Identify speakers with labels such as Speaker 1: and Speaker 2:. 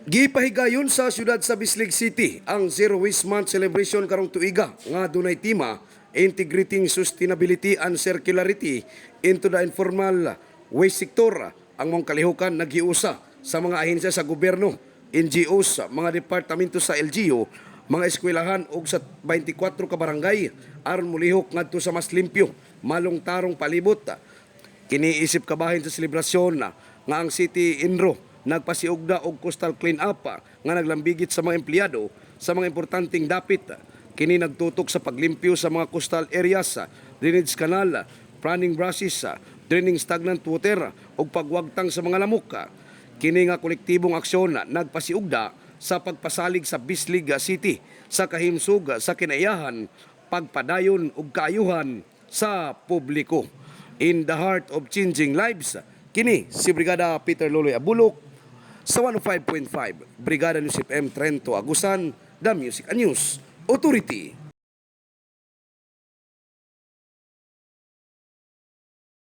Speaker 1: Gipahigayon sa siyudad sa Bislig City ang Zero Waste Month celebration karong tuiga nga dunay tema integrating sustainability and circularity into the informal waste sector. Ang mong kalihukan naghiusa sa mga ahensya sa gobyerno, NGOs, mga departamento sa LGU, mga eskwelahan ug sa 24 ka barangay aron mulihok ngadto sa mas limpyo, malong tarong palibot. Kiniisip kabahin sa selebrasyon nga ang City Inro nagpasiugda og coastal clean up nga naglambigit sa mga empleyado sa mga importanteng dapit. Kini nagtutok sa paglimpyo sa mga coastal areas, drainage canal, planning brushes, draining stagnant water ug pagwagtang sa mga lamok. Kini nga kolektibong aksyon nagpasiugda sa pagpasalig sa Bislig City sa kahimsog sa kinaiyahan, pagpadayon ug kaayuhan sa publiko. In the heart of changing lives, kini si Brigada Peter Loloy Abulok sa 105.5 Brigada News FM Trento Agusan, The Music and News Authority.